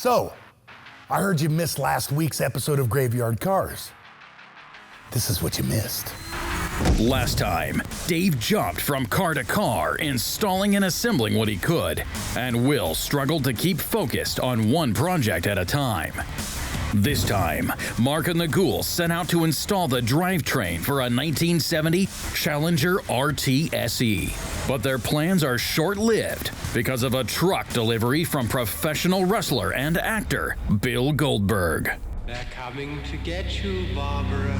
So, I heard you missed last week's episode of Graveyard Carz. This is what you missed. Last time, Dave jumped from car to car, installing and assembling what he could, and Will struggled to keep focused on one project at a time. This time, Mark and the Ghoul set out to install the drivetrain for a 1970 Challenger RT SE. But their plans are short-lived because of a truck delivery from professional wrestler and actor Bill Goldberg. They're coming to get you, Barbara.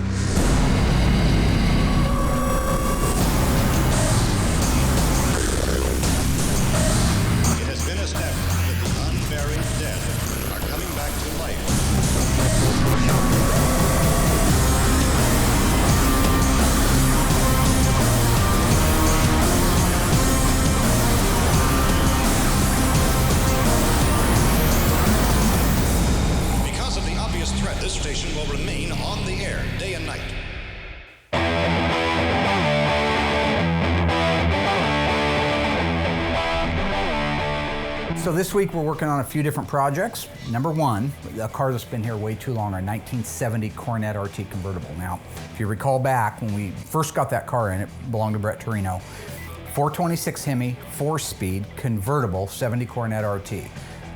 It has been established that the unburied dead are coming back to life. Because of the obvious threat, this station will remain on the air day and night. So this week we're working on a few different projects. Number one, a car that's been here way too long, our 1970 Coronet RT convertible. Now, if you recall back when we first got that car in, it belonged to Brett Torino. 426 Hemi, 4-speed, convertible, 70 Coronet RT.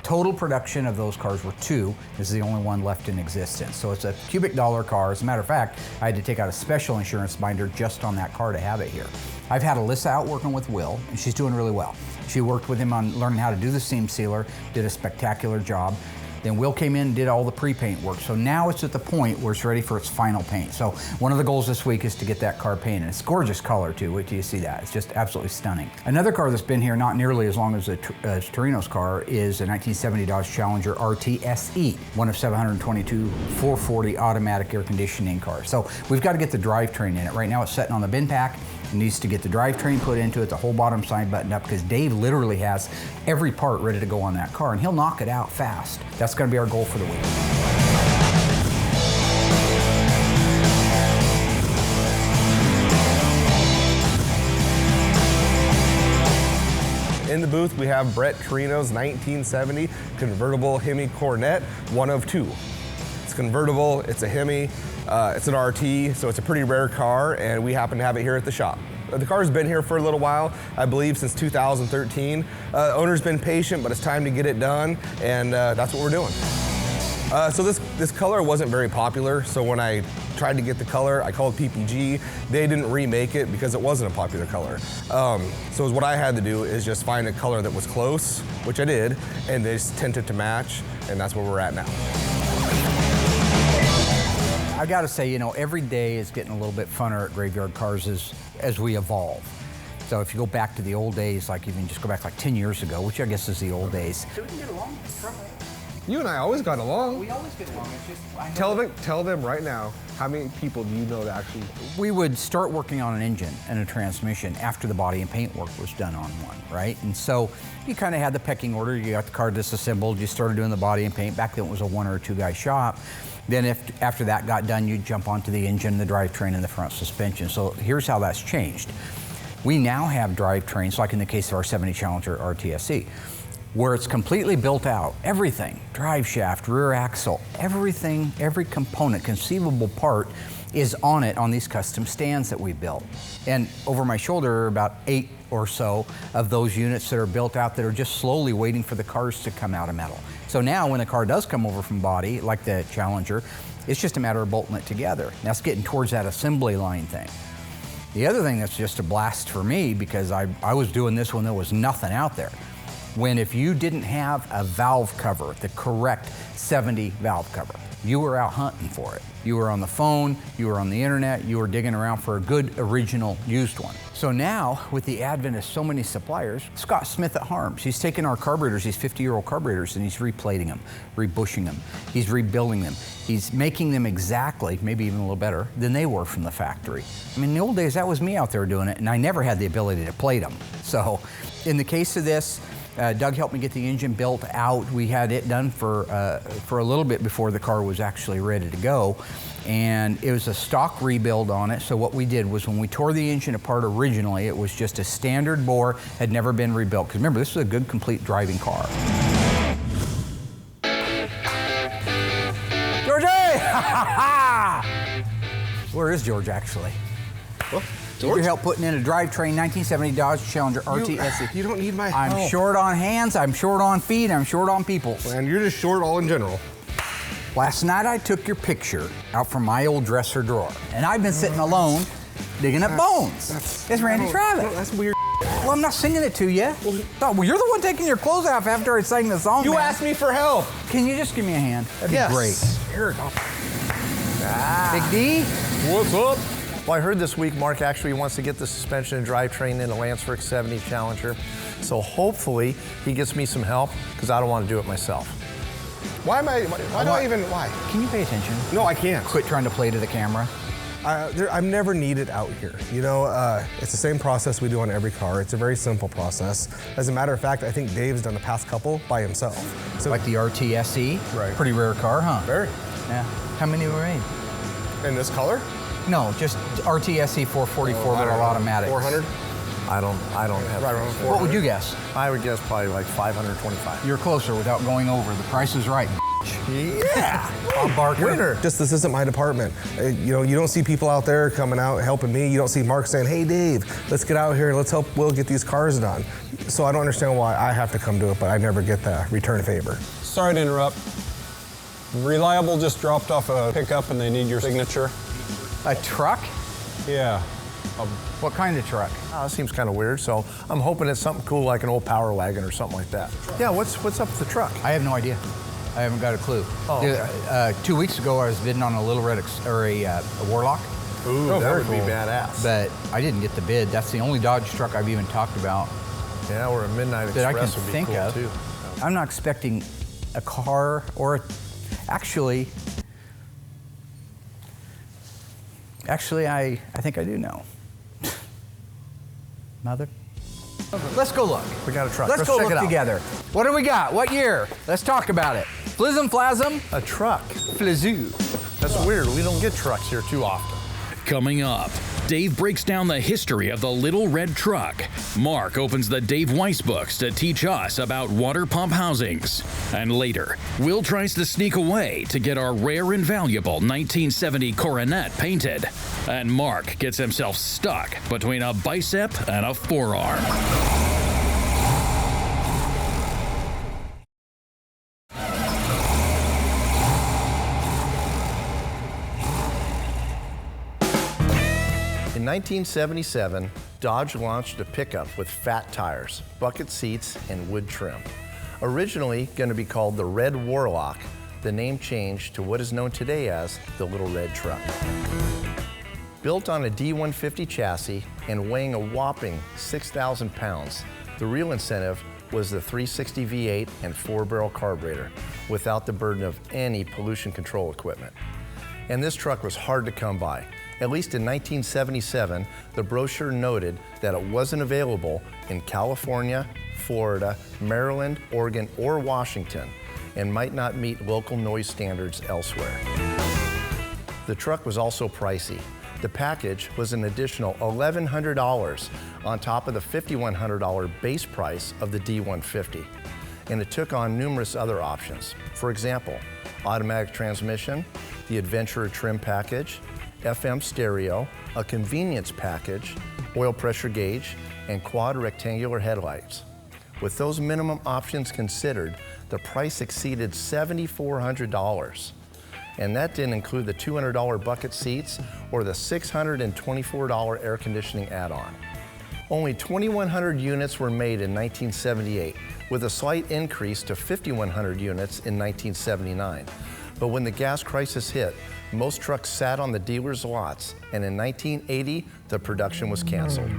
Total production of those cars were 2. This is the only one left in existence. So it's a cubic dollar car. As a matter of fact, I had to take out a special insurance binder just on that car to have it here. I've had Alyssa out working with Will, and she's doing really well. She worked with him on learning how to do the seam sealer, did a spectacular job. Then Will came in and did all the pre-paint work. So now it's at the point where it's ready for its final paint. So one of the goals this week is to get that car painted. It's a gorgeous color too, wait till you see that. It's just absolutely stunning. Another car that's been here not nearly as long as Torino's car is a 1970 Dodge Challenger RT SE, one of 722 440 automatic air conditioning cars. So we've got to get the drivetrain in it. Right now it's sitting on the bin pack. It needs to get the drivetrain put into it, the whole bottom side buttoned up, because Dave literally has every part ready to go on that car, and he'll knock it out fast. That's going to be our goal for the week. In the booth, we have Brett Torino's 1970 convertible Hemi Coronet, one of 2. It's convertible, it's a Hemi, it's an RT, so it's a pretty rare car, and we happen to have it here at the shop. The car's been here for a little while, I believe since 2013. Owner's been patient, but it's time to get it done, and that's what we're doing. So this color wasn't very popular, so when I tried to get the color, I called PPG. They didn't remake it because it wasn't a popular color. So what I had to do is just find a color that was close, which I did, and they just tint it to match, and that's where we're at now. I gotta say, you know, every day is getting a little bit funner at Graveyard Carz as we evolve. So if you go back to the old days, like even just go back like 10 years ago, which I guess is the old days. So we can get along. You and I always got along. We always get along. It's just, Tell them right now, how many people do you know that actually? We would start working on an engine and a transmission after the body and paint work was done on one, right? And so you kind of had the pecking order. You got the car disassembled, you started doing the body and paint. Back then it was a 1 or 2 guy shop. Then after that got done, you'd jump onto the engine, the drivetrain, and the front suspension. So here's how that's changed. We now have drivetrains, like in the case of our 70 Challenger RTSE, where it's completely built out. Everything, drive shaft, rear axle, everything, every component, conceivable part is on it on these custom stands that we built. And over my shoulder are about 8 or so of those units that are built out that are just slowly waiting for the cars to come out of metal. So now when the car does come over from body, like the Challenger, it's just a matter of bolting it together. That's getting towards that assembly line thing. The other thing that's just a blast for me, because I was doing this when there was nothing out there. When if you didn't have a valve cover, the correct 70 valve cover, you were out hunting for it. You were on the phone, you were on the internet, you were digging around for a good original used one. So now, with the advent of so many suppliers, Scott Smith at Harms, he's taking our carburetors, these 50-year-old carburetors, and he's replating them, rebushing them, he's rebuilding them. He's making them exactly, maybe even a little better, than they were from the factory. I mean, in the old days, that was me out there doing it, and I never had the ability to plate them. So, in the case of this, Doug helped me get the engine built out. We had it done for a little bit before the car was actually ready to go. And it was a stock rebuild on it. So what we did was when we tore the engine apart originally, it was just a standard bore, had never been rebuilt. Because remember, this was a good, complete driving car. Where is George, actually? Well, George? Your help putting in a drivetrain 1970 Dodge Challenger RTSE. You don't need my I'm help. short on hands, I'm short on feet, I'm short on people. And you're just short all in general. Last night I took your picture out from my old dresser drawer, and I've been sitting alone digging up bones. It's Randy Travis. That's weird. Well, I'm not singing it to you. Well, you're the one taking your clothes off after I sang the song. You man. asked me for help. Can you just give me a hand? That'd be great. Here we go. Big D? What's up? Well, I heard this week Mark actually wants to get the suspension and drivetrain in a Landsberg 70 Challenger. So hopefully he gets me some help, because I don't want to do it myself. Why why? Can you pay attention? No, I can't. Quit trying to play to the camera. I'm never needed out here. You know, it's the same process we do on every car. It's a very simple process. As a matter of fact, I think Dave's done the past couple by himself. So, Like the RTSE? Right. Pretty rare car, huh? Very. Yeah. How many were made? In this color? No, just RTSE 444, but all automatic. 400? I don't have. Right around 400. What would you guess? I would guess probably like 525. You're closer without going over. The price is right. Yeah. Bob Barker. Winner. Just this isn't my department. You know, you don't see people out there coming out helping me. You don't see Mark saying, "Hey, Dave, let's get out here and let's help Will get these cars done." So I don't understand why I have to come do it, but I never get the return favor. Sorry to interrupt. Reliable just dropped off a pickup and they need your signature. A truck? Yeah. What kind of truck? Oh, that seems kind of weird. So I'm hoping it's something cool like an old Power Wagon or something like that. Yeah. What's up with the truck? I have no idea. I haven't got a clue. Oh, okay. 2 weeks ago, I was bidding on a Little Red a Warlock, Ooh, that would be badass. but I didn't get the bid. That's the only Dodge truck I've even talked about Yeah, or a Midnight that I can Express would be think cool of. too. I'm not expecting a car actually, I think I do know. Mother. Let's go look. We got a truck. Let's go check look it out. together. What do we got? What year? Let's talk about it. Flism Flasm. A truck. Flizoo. That's weird. We don't get trucks here too often. Coming up, Dave breaks down the history of the Little Red Truck. Mark opens the Dave Weiss books to teach us about water pump housings. And later, Will tries to sneak away to get our rare and valuable 1970 Coronet painted. And Mark gets himself stuck between a bicep and a forearm. In 1977, Dodge launched a pickup with fat tires, bucket seats, and wood trim. Originally going to be called the Red Warlock, the name changed to what is known today as the Little Red Truck. Built on a D150 chassis and weighing a whopping 6,000 pounds, the real incentive was the 360 V8 and 4-barrel carburetor without the burden of any pollution control equipment. And this truck was hard to come by. At least in 1977, the brochure noted that it wasn't available in California, Florida, Maryland, Oregon, or Washington, and might not meet local noise standards elsewhere. The truck was also pricey. The package was an additional $1,100 on top of the $5,100 base price of the D150. And it took on numerous other options. For example, automatic transmission, the Adventurer trim package, FM stereo, a convenience package, oil pressure gauge, and quad rectangular headlights. With those minimum options considered, the price exceeded $7,400. And that didn't include the $200 bucket seats or the $624 air conditioning add-on. Only 2,100 units were made in 1978, with a slight increase to 5,100 units in 1979. But when the gas crisis hit, most trucks sat on the dealers' lots, and in 1980, the production was canceled.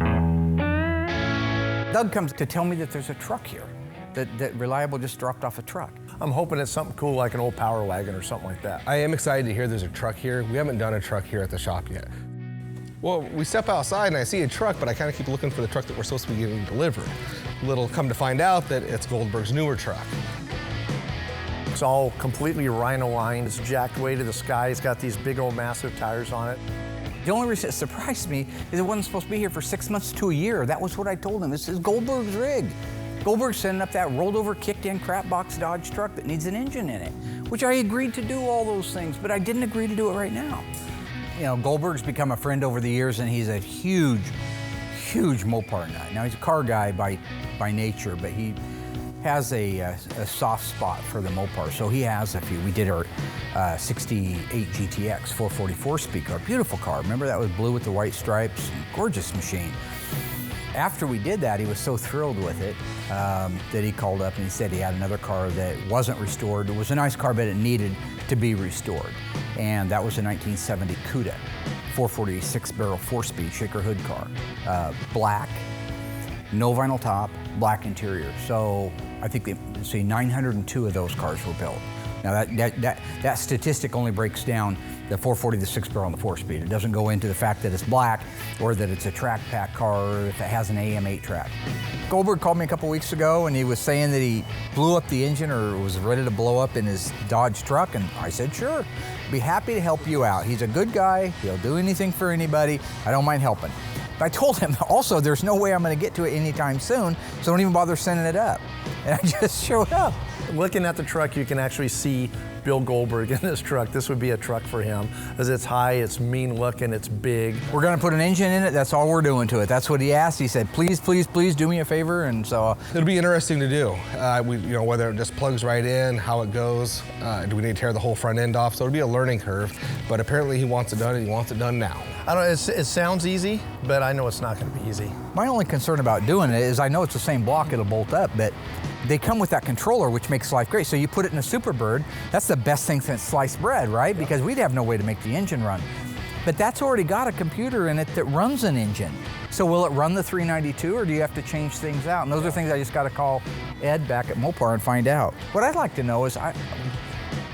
Doug comes to tell me that there's a truck here, that Reliable just dropped off a truck. I'm hoping it's something cool like an old Power Wagon or something like that. I am excited to hear there's a truck here. We haven't done a truck here at the shop yet. Well, we step outside and I see a truck, but I kind of keep looking for the truck that we're supposed to be getting delivered. Little come to find out that it's Goldberg's newer truck. It's all completely rhino-lined. It's jacked way to the sky. It's got these big old massive tires on it. The only reason it surprised me is it wasn't supposed to be here for 6 months to a year. That was what I told him. This is Goldberg's rig. Goldberg's sending up that rolled over, kicked in crap box Dodge truck that needs an engine in it, which I agreed to do all those things, but I didn't agree to do it right now. You know, Goldberg's become a friend over the years, and he's a huge Mopar nut. Now, he's a car guy by nature, but he has a soft spot for the Mopar. So he has a few. We did our 68 GTX 444 speed car. Beautiful car. Remember, that was blue with the white stripes? Gorgeous machine. After we did that, he was so thrilled with it that he called up and he said he had another car that wasn't restored. It was a nice car, but it needed to be restored. And that was a 1970 Cuda 446 barrel 4-speed shaker hood car. Black, no vinyl top, black interior. So I think they see 902 of those cars were built. Now that statistic only breaks down the 440, the 6-barrel, and the 4-speed. It doesn't go into the fact that it's black or that it's a track pack car or if it has an AM8 track. Goldberg called me a couple weeks ago and he was saying that he blew up the engine or was ready to blow up in his Dodge truck, and I said, sure, be happy to help you out. He's a good guy, he'll do anything for anybody, I don't mind helping. But I told him also there's no way I'm gonna get to it anytime soon, so don't even bother sending it up. And I just showed up. Looking at the truck, you can actually see Bill Goldberg in this truck. This would be a truck for him, as it's high, it's mean looking, it's big. We're gonna put an engine in it, that's all we're doing to it. That's what he asked. He said, please, please, please do me a favor, and so. It'll be interesting to do. Whether it just plugs right in, how it goes, do we need to tear the whole front end off? So it'll be a learning curve, but apparently he wants it done and he wants it done now. I don't know, it sounds easy, but I know it's not gonna be easy. My only concern about doing it is I know it's the same block, it'll bolt up, but they come with that controller, which makes life great. So you put it in a Superbird, that's the best thing since sliced bread, right? Because we'd have no way to make the engine run. But that's already got a computer in it that runs an engine. So will it run the 392 or do you have to change things out? And those are things I just gotta call Ed back at Mopar and find out. What I'd like to know is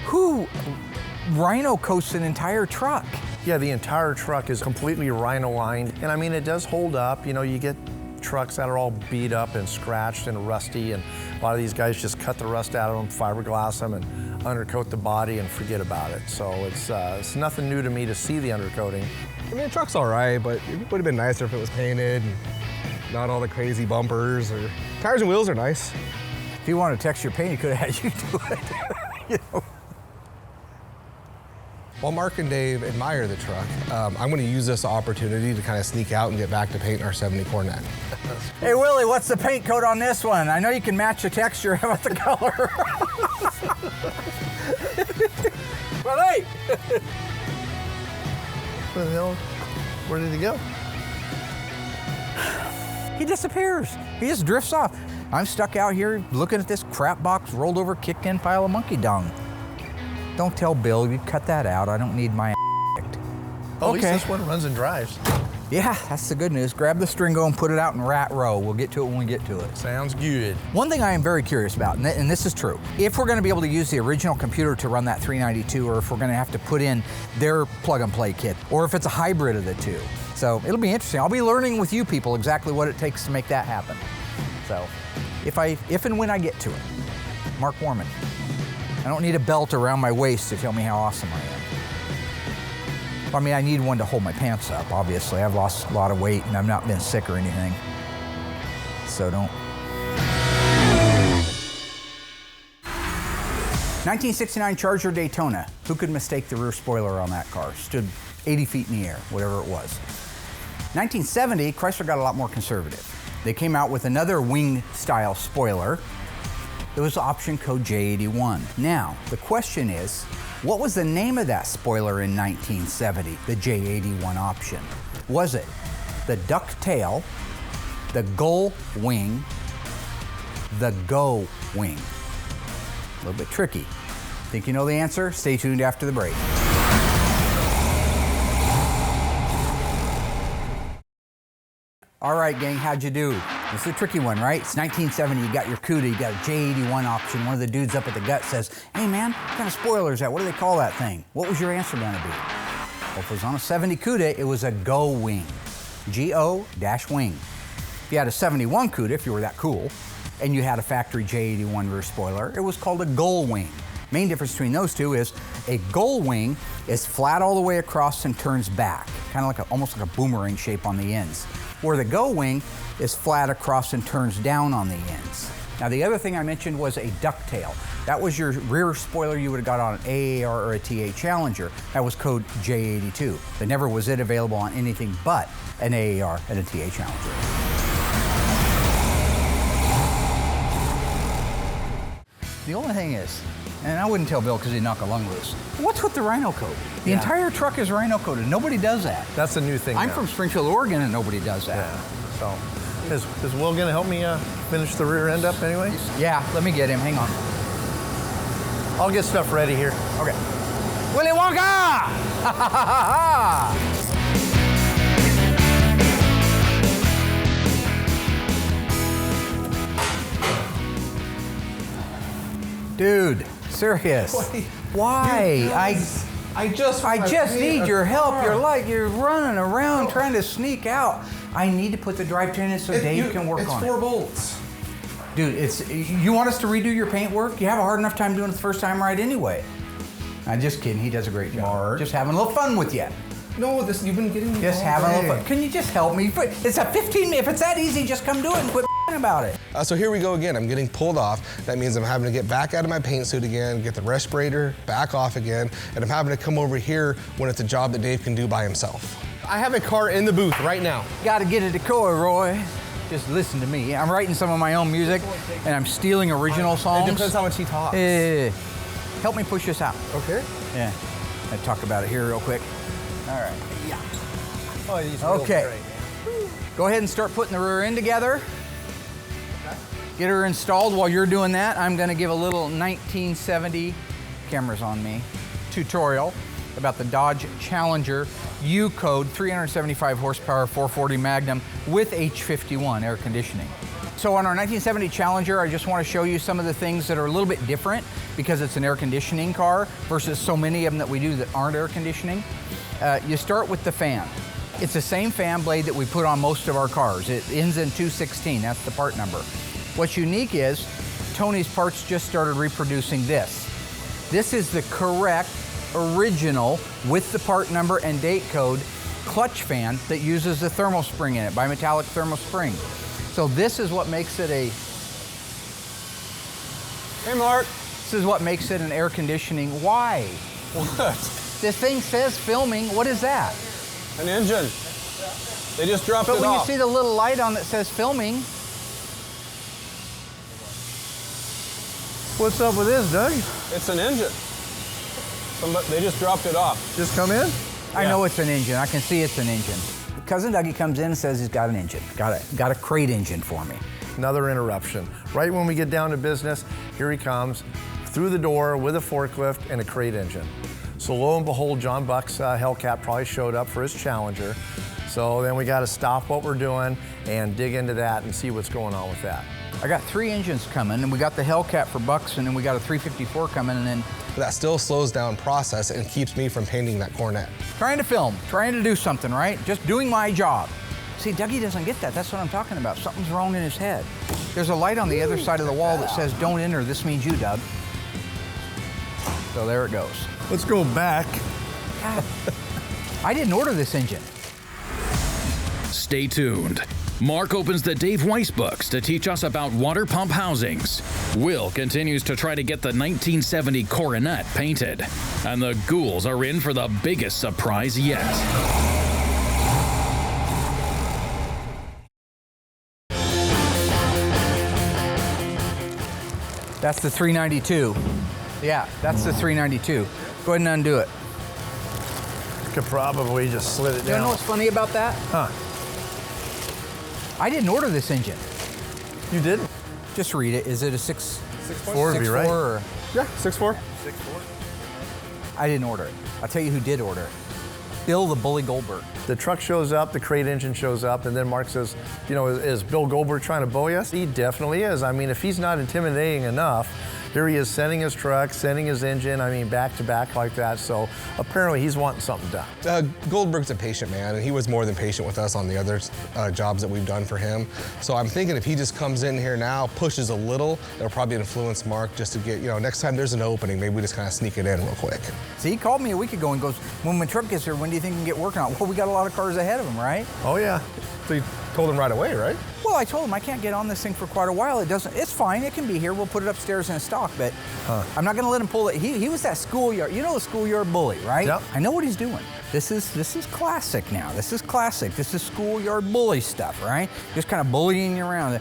who rhino coats an entire truck? Yeah, the entire truck is completely rhino lined. And I mean, it does hold up. You know, you get trucks that are all beat up and scratched and rusty, and a lot of these guys just cut the rust out of them, fiberglass them, and undercoat the body and forget about it. So it's nothing new to me to see the undercoating. I mean, the truck's all right, but it would have been nicer if it was painted and not all the crazy bumpers. Or tires and wheels are nice. If you wanted to text your paint, he could have had you do it. You know? While Mark and Dave admire the truck, I'm going to use this opportunity to kind of sneak out and get back to painting our 70 Coronet. Hey Willie, what's the paint coat on this one? I know you can match the texture. How about the color? Willie! Where the hell? Where did he go? He disappears. He just drifts off. I'm stuck out here looking at this crap box, rolled over, kicked in pile of monkey dung. Don't tell Bill, you cut that out. I don't need my kicked. At least this one runs and drives. Yeah, that's the good news. Grab the stringo and put it out in rat row. We'll get to it when we get to it. Sounds good. One thing I am very curious about, and this is true, if we're gonna be able to use the original computer to run that 392, or if we're gonna have to put in their plug and play kit, or if it's a hybrid of the two. So it'll be interesting. I'll be learning with you people exactly what it takes to make that happen. So if and when I get to it, Mark Worman. I don't need a belt around my waist to tell me how awesome I am. I mean, I need one to hold my pants up, obviously. I've lost a lot of weight and I've not been sick or anything. So don't. 1969 Charger Daytona. Who could mistake the rear spoiler on that car? Stood 80 feet in the air, whatever it was. 1970, Chrysler got a lot more conservative. They came out with another wing-style spoiler. It was option code J81. Now, the question is, what was the name of that spoiler in 1970, the J81 option? Was it the duck tail, the gull wing, the go wing? A little bit tricky. Think you know the answer? Stay tuned after the break. All right, gang, how'd you do? This is a tricky one, right? It's 1970, you got your CUDA, you got a J81 option. One of the dudes up at the gut says, hey man, what kind of spoiler is that? What do they call that thing? What was your answer gonna be? Well, if it was on a 70 CUDA, it was a go wing. G-O-wing. If you had a 71 CUDA, if you were that cool, and you had a factory J81 rear spoiler, it was called a gull wing. Main difference between those two is a gull wing is flat all the way across and turns back, kind of like almost like a boomerang shape on the ends. Where the go wing is flat across and turns down on the ends. Now the other thing I mentioned was a ducktail. That was your rear spoiler you would have got on an AAR or a TA Challenger. That was code J82. But never was it available on anything but an AAR and a TA Challenger. The only thing is, and I wouldn't tell Bill because he'd knock a lung loose, what's with the rhino coat? The entire truck is rhino coated. Nobody does that. That's a new thing I'm now. from Springfield, Oregon, and nobody does that. Yeah, so is Will gonna help me finish the rear end up anyway? Yeah, let me get him, hang on. I'll get stuff ready here. Okay. Willy Wonka! Dude, serious. Why? I just need your help. You're running around trying to sneak out. I need to put the drivetrain in so Dave can work on it. It's 4 bolts. Dude, you want us to redo your paint work? You have a hard enough time doing it the first time right anyway. I'm just kidding, he does a great job. Mark. Just having a little fun with you. No, you've been getting me Just all having a day. little fun. Can you just help me? It's a 15 minute, if it's that easy, just come do it and quit about it. So here we go again. I'm getting pulled off. That means I'm having to get back out of my paint suit again, get the respirator back off again, and I'm having to come over here when it's a job that Dave can do by himself. I have a car in the booth right now. Gotta get a decoy, Roy. Just listen to me. I'm writing some of my own music, and I'm stealing original songs. It depends how much he talks. Help me push this out. Okay. Yeah. I'll talk about it here real quick. All right. Yeah. Oh, he's okay. Go ahead and start putting the rear end together. Get her installed. While you're doing that, I'm gonna give a little 1970, cameras on me, tutorial about the Dodge Challenger U code 375 horsepower 440 Magnum with H51 air conditioning. So on our 1970 Challenger, I just want to show you some of the things that are a little bit different because it's an air conditioning car versus so many of them that we do that aren't air conditioning. You start with the fan. It's the same fan blade that we put on most of our cars. It ends in 216, that's the part number. What's unique is Tony's Parts just started reproducing this. This is the correct, original, with the part number and date code, clutch fan that uses the thermal spring in it, bimetallic thermal spring. So this is what makes it a... Hey, Mark. This is what makes it an air conditioning. Why? What? This thing says filming. What is that? An engine. They just dropped But it when off. you see the little light on that says filming. What's up with this, Doug? It's an engine. They just dropped it off. Just come in? I know it's an engine. I can see it's an engine. Cousin Dougie comes in and says he's got an engine. Got a crate engine for me. Another interruption. Right when we get down to business, here he comes through the door with a forklift and a crate engine. So lo and behold, John Buck's Hellcat probably showed up for his Challenger. So then we got to stop what we're doing and dig into that and see what's going on with that. I got 3 engines coming, and we got the Hellcat for Bucks, and then we got a 354 coming, and then That still slows down process and keeps me from painting that Coronet. trying to film, trying to do something, right? Just doing my job. See, Dougie doesn't get that. That's what I'm talking about. Something's wrong in his head. There's a light on the other side of the wall that says, "Don't enter. This means you, Doug." So there it goes. Let's go back. God. I didn't order this engine. Stay tuned. Mark opens the Dave Weiss books to teach us about water pump housings. Will continues to try to get the 1970 Coronet painted. And the ghouls are in for the biggest surprise yet. That's the 392. Yeah, that's the 392. Go ahead and undo it. Could probably just slid it You know down. what's funny about that? Huh? I didn't order this engine. You didn't? Just read it. Is it a 6.4 to be right. or? Yeah, 6'4". I didn't order it. I'll tell you who did order it. Bill the Bully Goldberg. The truck shows up, the crate engine shows up, and then Mark says, you know, is Bill Goldberg trying to bully us? He definitely is. I mean, if he's not intimidating enough, here he is sending his truck, sending his engine, I mean, back to back like that. So apparently he's wanting something done. Goldberg's a patient man, and he was more than patient with us on the other jobs that we've done for him. So I'm thinking if he just comes in here now, pushes a little, it'll probably influence Mark just to get, you know, next time there's an opening, maybe we just kind of sneak it in real quick. See, he called me a week ago and goes, when my truck gets here, when do you think we can get working on it? Well, we got a lot of cars ahead of him, right? Oh yeah. obviously told him right away, right? Well, I told him I can't get on this thing for quite a while. It's fine, it can be here. We'll put it upstairs in a stock, but I'm not gonna let him pull it. He was that schoolyard, you know, the schoolyard bully, right? Yep. I know what he's doing. This is classic now. This is classic. This is schoolyard bully stuff, right? Just kind of bullying you around.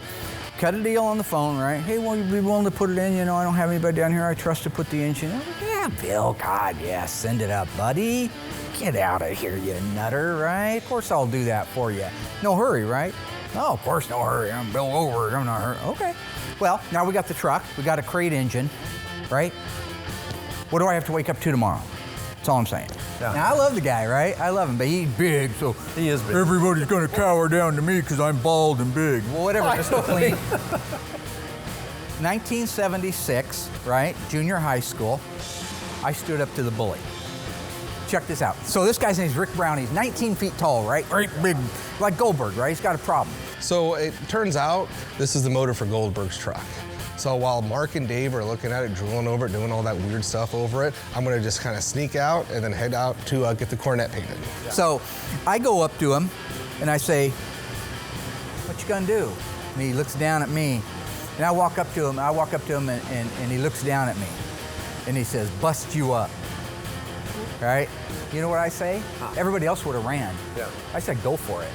Cut a deal on the phone, right? Hey, will you be willing to put it in? You know, I don't have anybody down here I trust to put the engine in. Yeah, Bill, God, yeah, send it up, buddy. Get out of here, you nutter, right? Of course I'll do that for you. No hurry, right? No, of course, no hurry. I'm Bill Goldberg. I'm not hurry. Okay. Well, now we got the truck. We got a crate engine, right? What do I have to wake up to tomorrow? That's all I'm saying. Yeah. Now, I love the guy, right? I love him, but he's big, so He is big. everybody's gonna cower down to me because I'm bald and big. Well, whatever, just clean. 1976, right? Junior high school. I stood up to the bully. Check this out. So this guy's name is Rick Brown. He's 19 feet tall, right? Great big, like Goldberg, right? He's got a problem. So it turns out this is the motor for Goldberg's truck. So while Mark and Dave are looking at it, drooling over it, doing all that weird stuff over it, I'm gonna just kind of sneak out and then head out to get the Coronet painted. Yeah. So I go up to him and I say, what you gonna do? And he looks down at me. And I walk up to him and he looks down at me. And he says, bust you up. Right? You know what I say? Everybody else would have ran. Yeah. I said, go for it.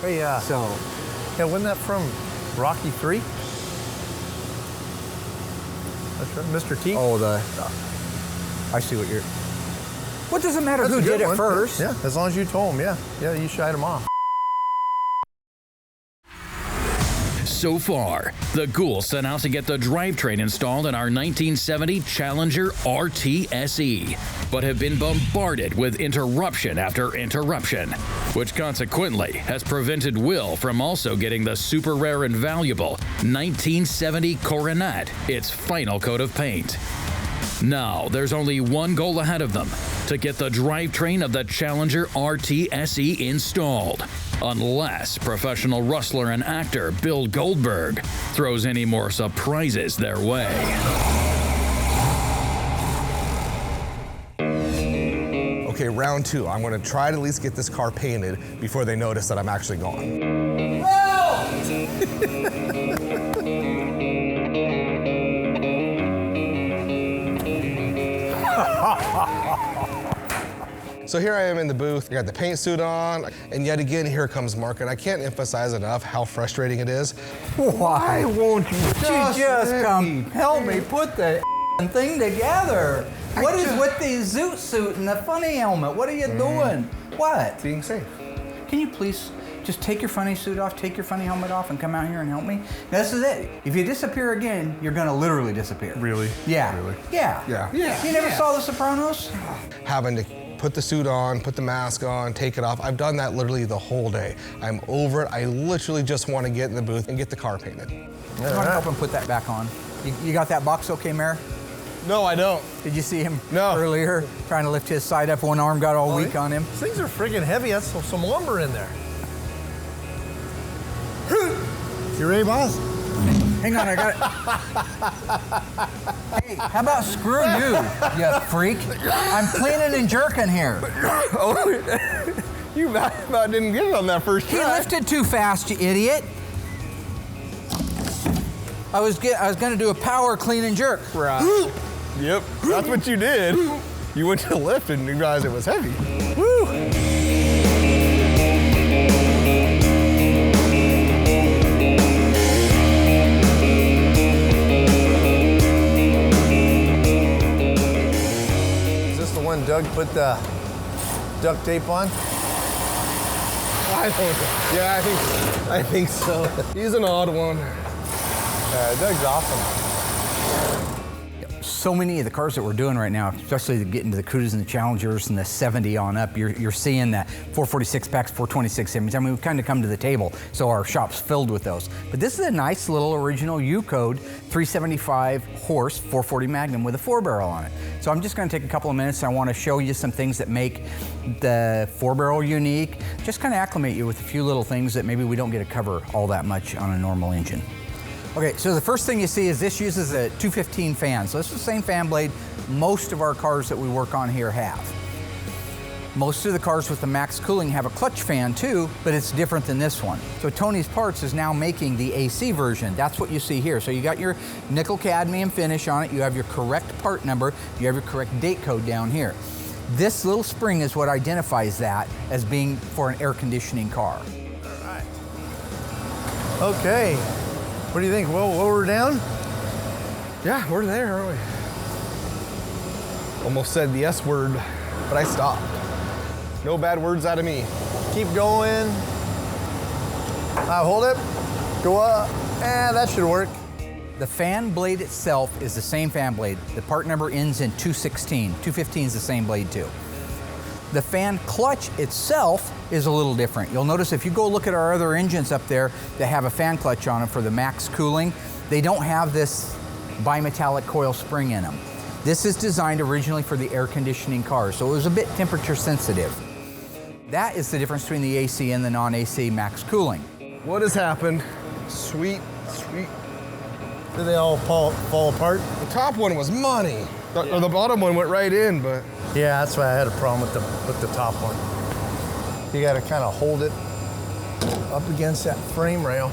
Hey, So, yeah, wasn't that from Rocky 3? That's right, Mr. T. oh, I see what you're, what does it matter That's who a good did it one. first? Yeah, as long as you told him, yeah, you shied him off. So far, the ghouls set out to get the drivetrain installed in our 1970 Challenger RTSE, but have been bombarded with interruption after interruption, which consequently has prevented Will from also getting the super rare and valuable 1970 Coronet, its final coat of paint. Now, there's only one goal ahead of them, to get the drivetrain of the Challenger RTSE installed, unless professional wrestler and actor Bill Goldberg throws any more surprises their way. Okay, round two. I'm gonna try to at least get this car painted before they notice that I'm actually gone. So here I am in the booth, I got the paint suit on, and yet again, here comes Mark, and I can't emphasize enough how frustrating it is. Why won't you just come help me put the thing together? What is with the zoot suit and the funny helmet? What are you doing? What? Being safe. Can you please just take your funny suit off, take your funny helmet off, and come out here and help me? This is it. If you disappear again, you're gonna literally disappear. Really? Yeah. Really? Yeah. Yeah. You never saw The Sopranos? Having to put the suit on, put the mask on, take it off. I've done that literally the whole day. I'm over it. I literally just want to get in the booth and get the car painted. You want to help him put that back on? You got that box okay, Mayor? No, I don't. Did you see him No. earlier trying to lift his side up? One arm got all weak on him. These things are friggin' heavy. That's some lumber in there. You ready, boss? Hang on, I got it. Hey, how about screw you, you freak? I'm cleaning and jerking here. You about didn't get it on that first He try. lifted too fast, you idiot. I was gonna do a power clean and jerk. Right. Yep, that's what you did. You went to the lift and you realized it was heavy. Woo! When Doug put the duct tape on? I don't know. Yeah, I think so. He's an odd one. Doug's awesome. So many of the cars that we're doing right now, especially getting to the Cudas and the Challengers and the 70 on up, you're seeing that 446 packs, 426 Hemis. I mean, we've kind of come to the table, so our shop's filled with those. But this is a nice little original U-code 375 horse 440 Magnum with a 4-barrel on it. So I'm just going to take a couple of minutes and I want to show you some things that make the 4-barrel unique, just kind of acclimate you with a few little things that maybe we don't get to cover all that much on a normal engine. Okay, so the first thing you see is this uses a 215 fan. So this is the same fan blade most of our cars that we work on here have. Most of the cars with the max cooling have a clutch fan too, but it's different than this one. So Tony's Parts is now making the AC version. That's what you see here. So you got your nickel cadmium finish on it, you have your correct part number, you have your correct date code down here. This little spring is what identifies that as being for an air conditioning car. All right. Okay. What do you think? Well, we're down? Yeah, we're there, aren't we? Almost said the S word, but I stopped. No bad words out of me. Keep going. Hold it. Go up. And that should work. The fan blade itself is the same fan blade. The part number ends in 216. 215 is the same blade too. The fan clutch itself is a little different. You'll notice if you go look at our other engines up there that have a fan clutch on them for the max cooling, they don't have this bimetallic coil spring in them. This is designed originally for the air conditioning cars, so it was a bit temperature sensitive. That is the difference between the AC and the non-AC max cooling. What has happened? Sweet, sweet. Did they all fall apart? The top one was money. Or the bottom one went right in, but. Yeah, that's why I had a problem with the top one. You gotta kind of hold it up against that frame rail.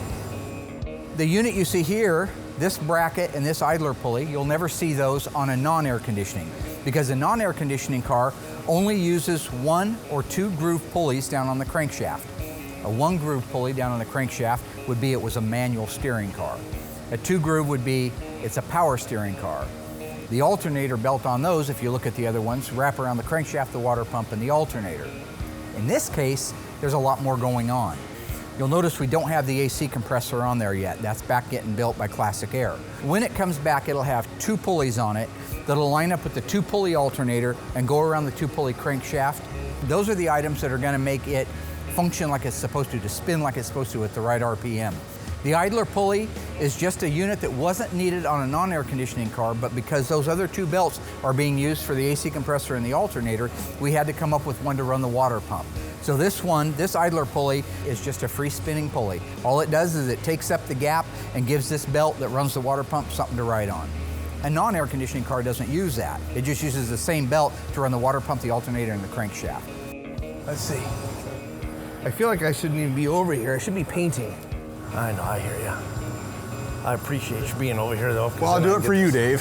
The unit you see here, this bracket and this idler pulley, you'll never see those on a non-air conditioning because a non-air conditioning car only uses 1 or 2 groove pulleys down on the crankshaft. A 1 groove pulley down on the crankshaft would be it was a manual steering car. A 2 groove would be it's a power steering car. The alternator belt on those, if you look at the other ones, wrap around the crankshaft, the water pump, and the alternator. In this case, there's a lot more going on. You'll notice we don't have the AC compressor on there yet. That's back getting built by Classic Air. When it comes back, it'll have 2 pulleys on it that'll line up with the 2 pulley alternator and go around the 2 pulley crankshaft. Those are the items that are gonna make it function like it's supposed to spin like it's supposed to at the right RPM. The idler pulley is just a unit that wasn't needed on a non-air conditioning car, but because those other 2 belts are being used for the AC compressor and the alternator, we had to come up with one to run the water pump. So this idler pulley is just a free spinning pulley. All it does is it takes up the gap and gives this belt that runs the water pump something to ride on. A non-air conditioning car doesn't use that. It just uses the same belt to run the water pump, the alternator, and the crankshaft. Let's see. I feel like I shouldn't even be over here. I should be painting. I know, I hear you. I appreciate you being over here though. Well, I'll do it for you, Dave.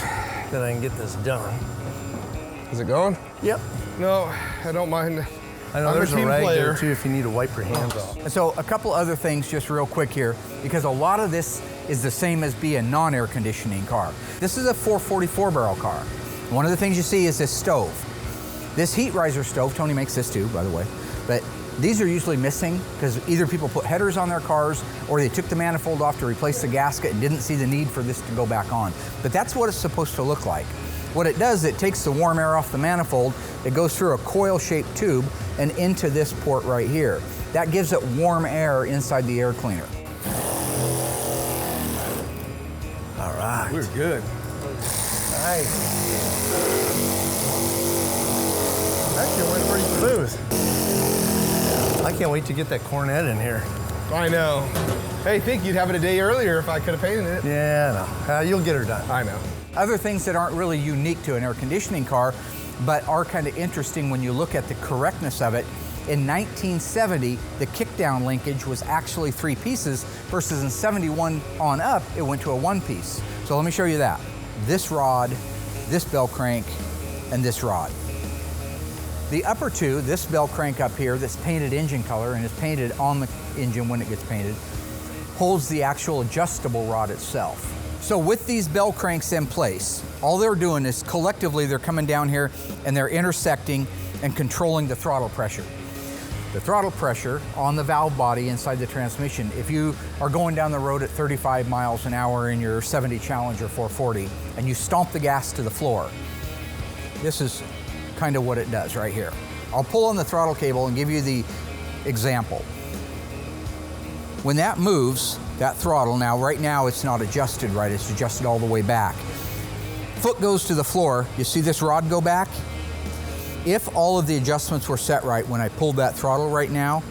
Then I can get this done. Is it going? Yep. No, I don't mind. I know there's a rag there too if you need to wipe your hands off. And so a couple other things just real quick here, because a lot of this is the same as being a non-air conditioning car. This is a 444 barrel car. One of the things you see is this stove. This heat riser stove, Tony makes this too, by the way, but these are usually missing because either people put headers on their cars or they took the manifold off to replace the gasket and didn't see the need for this to go back on. But that's what it's supposed to look like. What it does, it takes the warm air off the manifold, it goes through a coil-shaped tube and into this port right here. That gives it warm air inside the air cleaner. All right. We're good. Nice. Actually, went pretty smooth. I can't wait to get that Coronet in here. I know. Hey, think you'd have it a day earlier if I could have painted it. Yeah, I know. You'll get her done. I know. Other things that aren't really unique to an air conditioning car, but are kind of interesting when you look at the correctness of it. In 1970, the kickdown linkage was actually 3 pieces, versus in 71 on up, it went to a 1 piece. So let me show you that. This rod, this bell crank, and this rod. The upper 2, this bell crank up here that's painted engine color and is painted on the engine when it gets painted, holds the actual adjustable rod itself. So with these bell cranks in place, all they're doing is collectively they're coming down here and they're intersecting and controlling the throttle pressure. The throttle pressure on the valve body inside the transmission, if you are going down the road at 35 miles an hour in your 70 Challenger 440 and you stomp the gas to the floor, this is kind of what it does right here. I'll pull on the throttle cable and give you the example. When that moves, that throttle, now right now it's not adjusted right, it's adjusted all the way back. Foot goes to the floor, you see this rod go back? If all of the adjustments were set right when I pulled that throttle right now,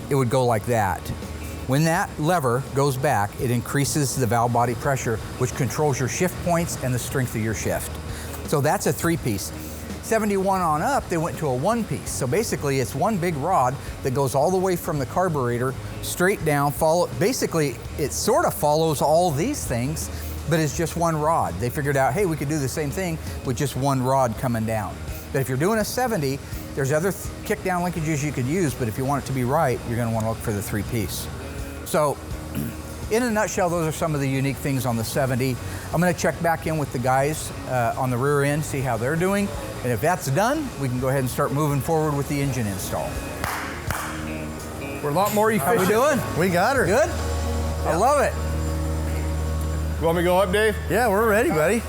it would go like that. When that lever goes back, it increases the valve body pressure, which controls your shift points and the strength of your shift. So that's a 3-piece. 71 on up, they went to a one-piece. So basically, it's one big rod that goes all the way from the carburetor straight down. Basically, it sort of follows all these things, but it's just one rod. They figured out, hey, we could do the same thing with just one rod coming down. But if you're doing a 70, there's other kick-down linkages you could use, but if you want it to be right, you're going to want to look for the three-piece. So, in a nutshell, those are some of the unique things on the 70. I'm going to check back in with the guys on the rear end, see how they're doing. And if that's done, we can go ahead and start moving forward with the engine install. We're a lot more efficient. How we doing? We got her. Good? I love it. You want me to go up, Dave? Yeah, we're ready, buddy.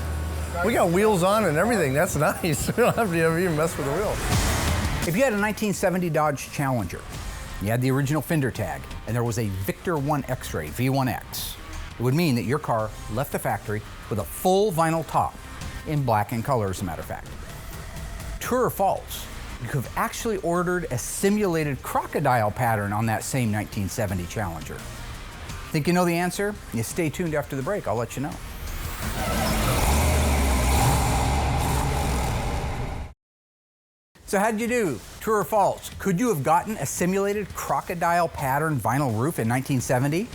We got wheels on and everything. That's nice. We don't have to even mess with the wheel. If you had a 1970 Dodge Challenger, you had the original fender tag, and there was a Victor 1 X-Ray V1X, it would mean that your car left the factory with a full vinyl top in black in color, as a matter of fact. True or false? You could have actually ordered a simulated crocodile pattern on that same 1970 Challenger. Think you know the answer? You stay tuned after the break, I'll let you know. So how'd you do? True or false? Could you have gotten a simulated crocodile pattern vinyl roof in 1970?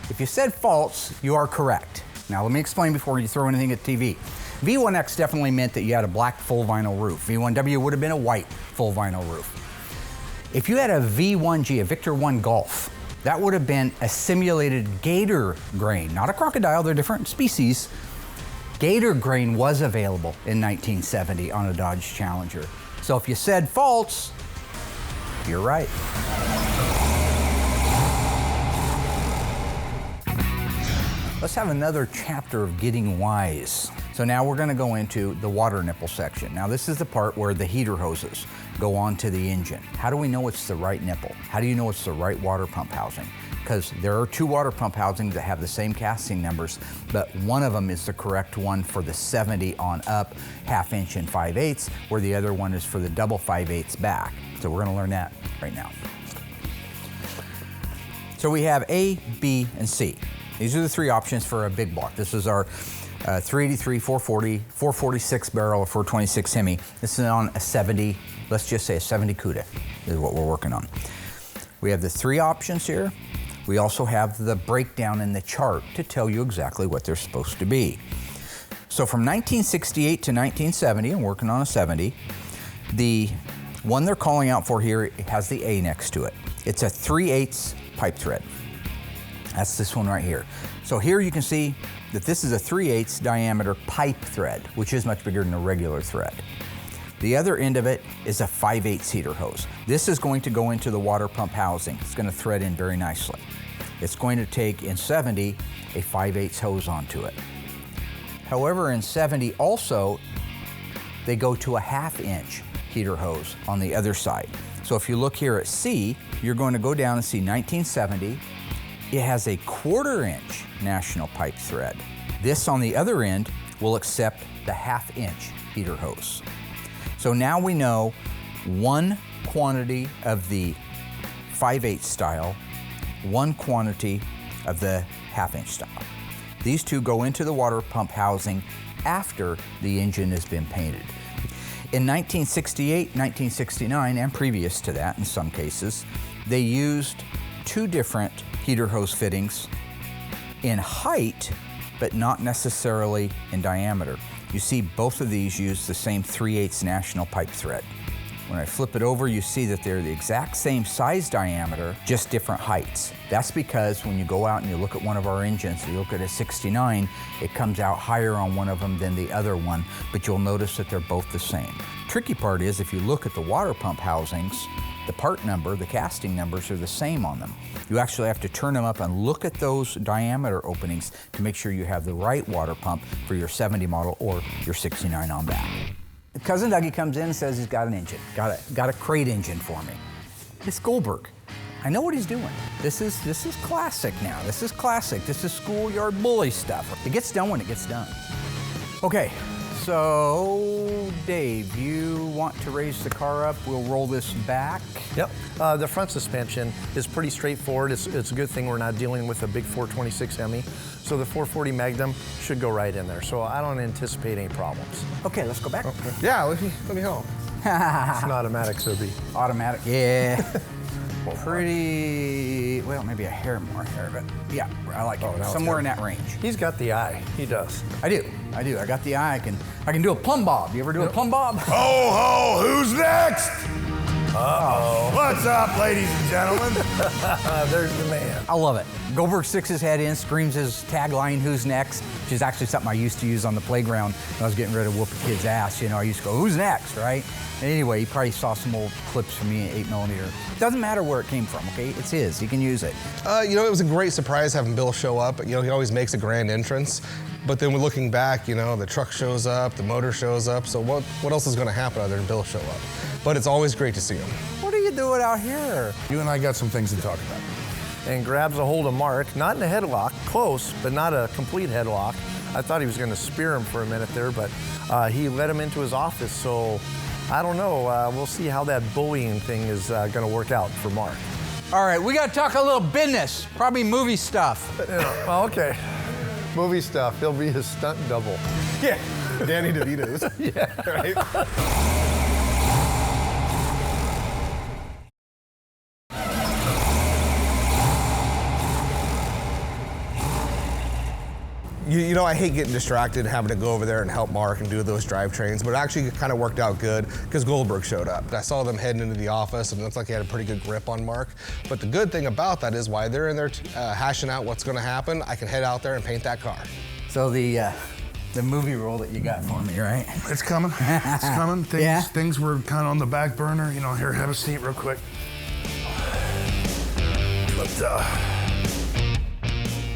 If you said false, you are correct. Now let me explain before you throw anything at TV. V1X definitely meant that you had a black full vinyl roof. V1W would have been a white full vinyl roof. If you had a V1G, a Victor 1 Golf, that would have been a simulated gator grain, not a crocodile, they're different species. Gator grain was available in 1970 on a Dodge Challenger. So if you said false, you're right. Let's have another chapter of getting wise. So now we're gonna go into the water nipple section. Now this is the part where the heater hoses go onto the engine. How do we know it's the right nipple? How do you know it's the right water pump housing? Because there are two water pump housings that have the same casting numbers, but one of them is the correct one for the 70 on up, 1/2 inch and 5/8, where the other one is for the double 5/8 back. So we're gonna learn that right now. So we have A, B, and C. These are the three options for a big block. This is our 383, 440, 446 barrel, or 426 Hemi. This is on a 70, let's just say a 70 CUDA is what we're working on. We have the three options here. We also have the breakdown in the chart to tell you exactly what they're supposed to be. So from 1968 to 1970, I'm working on a 70. The one they're calling out for here has the A next to it. It's a 3/8 pipe thread. That's this one right here. So here you can see that this is a 3/8 diameter pipe thread, which is much bigger than a regular thread. The other end of it is a 5/8 heater hose. This is going to go into the water pump housing. It's going to thread in very nicely. It's going to take, in 70, a 5/8 hose onto it. However, in 70 also, they go to a 1/2 inch heater hose on the other side. So if you look here at C, you're going to go down and see 1970. It has a 1/4 inch national pipe thread. This on the other end will accept the 1/2 inch heater hose. So now we know one quantity of the 5/8 style, one quantity of the 1/2 inch style. These two go into the water pump housing after the engine has been painted. In 1968, 1969, and previous to that in some cases, they used two different heater hose fittings in height, but not necessarily in diameter. You see both of these use the same 3/8 national pipe thread. When I flip it over, you see that they're the exact same size diameter, just different heights. That's because when you go out and you look at one of our engines, you look at a 69, it comes out higher on one of them than the other one, but you'll notice that they're both the same. Tricky part is if you look at the water pump housings, the part number, the casting numbers are the same on them. You actually have to turn them up and look at those diameter openings to make sure you have the right water pump for your 70 model or your 69 on back. Cousin Dougie comes in and says he's got an engine, got a crate engine for me. It's Goldberg. I know what he's doing. This is classic now. This is classic. This is schoolyard bully stuff. It gets done when it gets done. Okay, So, Dave, you want to raise the car up? We'll roll this back. Yep. The front suspension is pretty straightforward. It's a good thing we're not dealing with a big 426 Hemi. So the 440 Magnum should go right in there. So I don't anticipate any problems. Okay, let's go back. Okay. Yeah, let me help. It's an automatic, so it'd be. Automatic, yeah. Pretty, well, maybe a hair more here, but yeah, I like it. Somewhere in that range. He's got the eye. He does. I do. I got the eye. I can do a plumb bob. You ever do a plumb bob? Ho, ho, who's next? Uh-oh. What's up, ladies and gentlemen? There's the man. I love it. Goldberg sticks his head in, screams his tagline, "Who's next?" which is actually something I used to use on the playground when I was getting ready to whoop a kid's ass. You know, I used to go, "Who's next?" right? And anyway, he probably saw some old clips from me in 8mm. Doesn't matter where it came from, okay? It's his. He can use it. You know, it was a great surprise having Bill show up. You know, he always makes a grand entrance. But then we're looking back, you know, the truck shows up, the motor shows up. So what else is going to happen other than Bill show up? But it's always great to see him. What are you doing out here? You and I got some things to talk about. And grabs a hold of Mark, not in a headlock, close, but not a complete headlock. I thought he was going to spear him for a minute there, but he led him into his office. So I don't know. We'll see how that bullying thing is going to work out for Mark. All right, we got to talk a little business, probably movie stuff. Well, okay. Movie stuff. He'll be his stunt double. Yeah, Danny DeVito's. Yeah. Right? You know, I hate getting distracted, having to go over there and help Mark and do those drivetrains, but it actually kind of worked out good because Goldberg showed up. I saw them heading into the office, and it looked like he had a pretty good grip on Mark. But the good thing about that is while they're in there hashing out what's going to happen, I can head out there and paint that car. So the movie role that you got for me, right? It's coming. It's coming. Things were kind of on the back burner. You know, here, have a seat real quick. But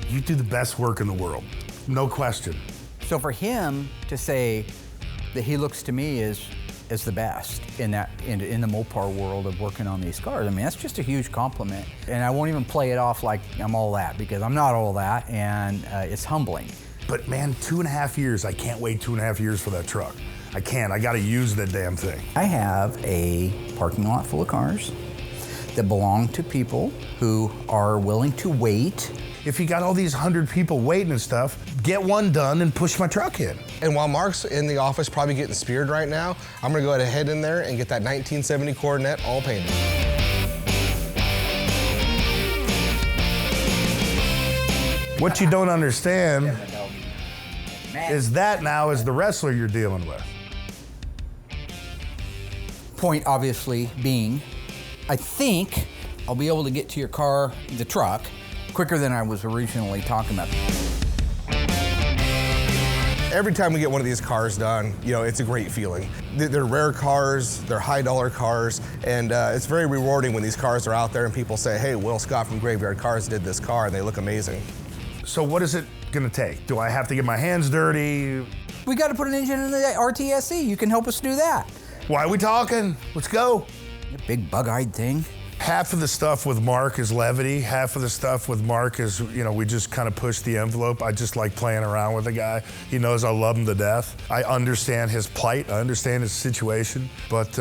you do the best work in the world. No question. So for him to say that he looks to me as the best in the Mopar world of working on these cars, I mean, that's just a huge compliment. And I won't even play it off like I'm all that, because I'm not all that, and it's humbling. But man, 2.5 years, I can't wait 2.5 years for that truck. I can't, I gotta use that damn thing. I have a parking lot full of cars that belong to people who are willing to wait. If you got all these 100 people waiting and stuff, get one done and push my truck in. And while Mark's in the office probably getting speared right now, I'm gonna go ahead and head in there and get that 1970 Coronet all painted. What you don't understand is that now is the wrestler you're dealing with. Point obviously being, I think I'll be able to get to your car, the truck, quicker than I was originally talking about. Every time we get one of these cars done, you know, it's a great feeling. They're rare cars, they're high dollar cars, and it's very rewarding when these cars are out there and people say, hey, Will Scott from Graveyard Cars did this car, and they look amazing. So what is it gonna take? Do I have to get my hands dirty? We got to put an engine in the RTSC. You can help us do that. Why are we talking? Let's go. You big bug-eyed thing. Half of the stuff with Mark is levity. Half of the stuff with Mark is, you know, we just kind of push the envelope. I just like playing around with the guy. He knows I love him to death. I understand his plight. I understand his situation. But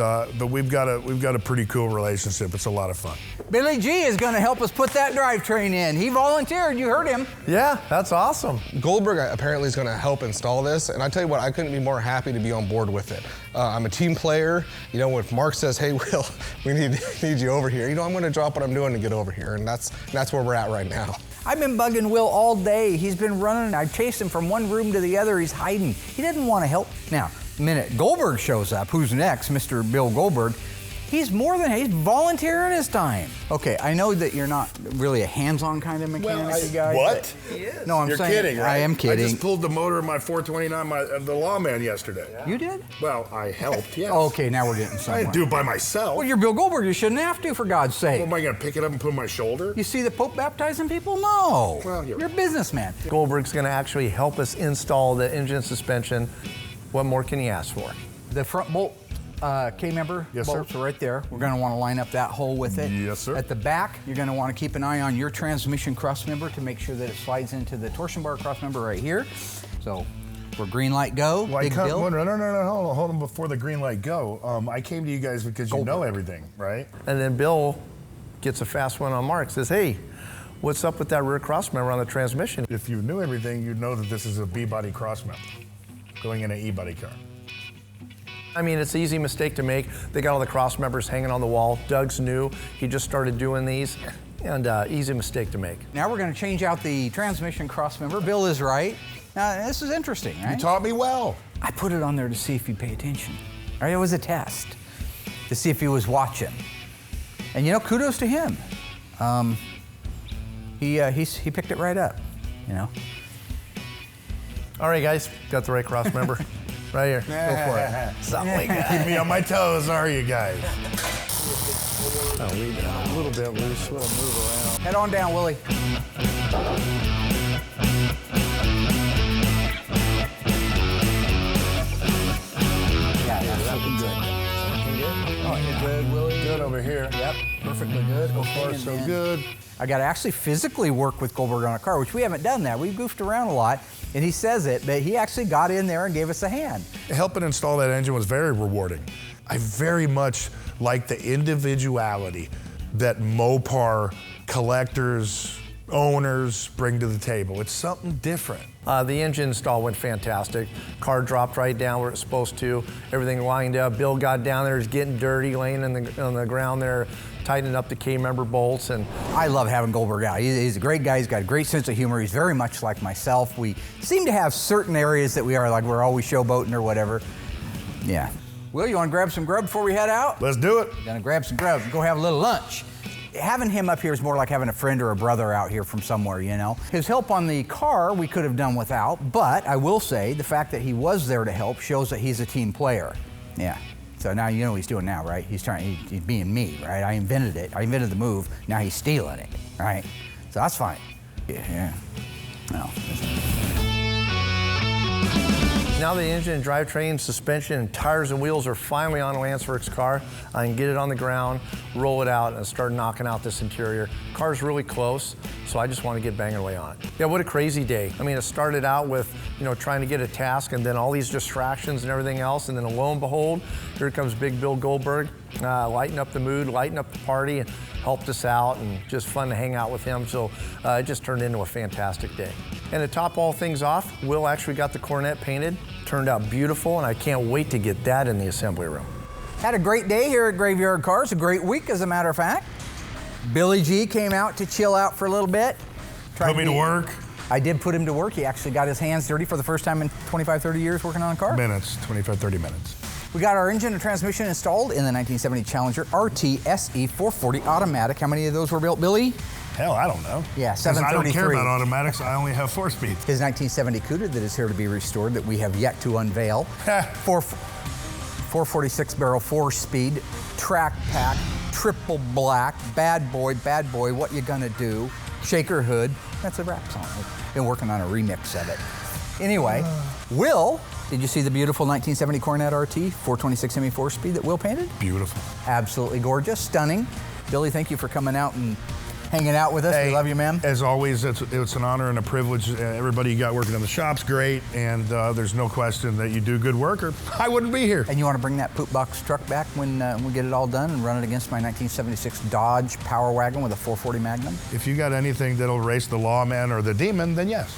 we've got a pretty cool relationship. It's a lot of fun. Billy G is going to help us put that drivetrain in. He volunteered. You heard him. Yeah, that's awesome. Goldberg apparently is going to help install this, and I tell you what, I couldn't be more happy to be on board with it. I'm a team player. You know, if Mark says, hey, Will, we need you over here, you know, I'm going to drop what I'm doing to get over here, and that's where we're at right now. I've been bugging Will all day. He's been running. I've chased him from one room to the other. He's hiding. He doesn't want to help. Now, the minute Goldberg shows up, who's next? Mr. Bill Goldberg. He's volunteering his time. Okay, I know that you're not really a hands-on kind of mechanic, guy. What? No, I'm You're saying, kidding, right? I am kidding. I just pulled the motor of my 429, the lawman yesterday. You did? Well, I helped, yes. Okay, now we're getting I somewhere. didn't do it by myself. Well, you're Bill Goldberg. You shouldn't have to, for God's sake. Well, am I going to pick it up and put it on my shoulder? You see the Pope baptizing people? No. Well, you're a businessman. Goldberg's going to actually help us install the engine suspension. What more can you ask for? The front bolt K-member Yes, bolts sir. are right there. We're going to want to line up that hole with it. Yes, sir. At the back, you're going to want to keep an eye on your transmission cross member to make sure that it slides into the torsion bar cross member right here. So For green light go, Well, Big Bill? No, hold on. Before the green light go, I came to you guys because you know everything, right? And then Bill gets a fast one on Mark, says, hey, what's up with that rear cross member on the transmission? If you knew everything, you'd know that this is a B-body cross member going in an E-body car. I mean, it's an easy mistake to make. They got all the cross members hanging on the wall. Doug's new. He just started doing these, and easy mistake to make. Now we're going to change out the transmission cross member. Bill is right. Now, this is interesting, right? You taught me well. I put it on there to see if you'd pay attention. All right, it was a test to see if he was watching. And you know, kudos to him. He picked it right up, you know. All right, guys, got the right cross member. Right here, go for it. Something like that. Keep me on my toes, are you guys? Oh, we got a little bit loose. We'll move around. Head on down, Willie. Yeah, that's looking good. Looking good? Oh, yeah. Good, Willie. Good over here. Yep, perfectly good. So far, so good. I got to actually physically work with Goldberg on a car, which we haven't done that. We've goofed around a lot, and he says it, but he actually got in there and gave us a hand. Helping install that engine was very rewarding. I very much like the individuality that Mopar collectors, owners bring to the table. It's something different. The engine install went fantastic. Car dropped right down where it's supposed to. Everything lined up. Bill got down there, was getting dirty, laying on the ground there, tightening up the K-member bolts. And I love having Goldberg out. He's a great guy. He's got a great sense of humor. He's very much like myself. We seem to have certain areas that we are, like we're always showboating or whatever. Yeah. Will, you want to grab some grub before we head out? Let's do it. Gonna grab some grub and go have a little lunch. Having him up here is more like having a friend or a brother out here from somewhere, you know. His help on the car we could have done without, but I will say the fact that he was there to help shows that he's a team player. Yeah. So now you know what he's doing now, right? He's being me, right? I invented it. I invented the move. Now he's stealing it, right? So that's fine. Yeah. No. now the engine, drivetrain, suspension, and tires and wheels are finally on Lance Works' car. I can get it on the ground, roll it out, and start knocking out this interior. Car's really close, so I just want to get banging away on it. Yeah, what a crazy day. I mean, it started out with, trying to get a task and then all these distractions and everything else, and then lo and behold, here comes Big Bill Goldberg, lighten up the mood, lighten up the party, and helped us out, and just fun to hang out with him. So it just turned into a fantastic day. And to top all things off, Will actually got the Coronet painted. Turned out beautiful, and I can't wait to get that in the assembly room. Had a great day here at Graveyard Carz, a great week as a matter of fact. Billy G came out to chill out for a little bit. Put me to work. I did put him to work. He actually got his hands dirty for the first time in 25, 30 years working on a car. 25, 30 minutes. We got our engine and transmission installed in the 1970 Challenger RT SE 440 automatic. How many of those were built, Billy? Hell, I don't know. Yeah, 733. I don't care about 733. automatics. I only have 4-speed. His 1970 Cuda that is here to be restored that we have yet to unveil. 446 barrel, 4-speed, track pack, triple black, bad boy, what you gonna do? Shaker hood. That's a rap song. I've been working on a remix of it. Anyway, Will, did you see the beautiful 1970 Coronet RT 426 Hemi 4-speed that Will painted? Beautiful. Absolutely gorgeous, stunning. Billy, thank you for coming out and hanging out with us. Hey, we love you, man. As always, it's an honor and a privilege. Everybody you got working in the shop's great, and there's no question that you do good work, or I wouldn't be here. And you want to bring that poop box truck back when we get it all done and run it against my 1976 Dodge Power Wagon with a 440 Magnum? If you got anything that'll race the lawman or the demon, then yes.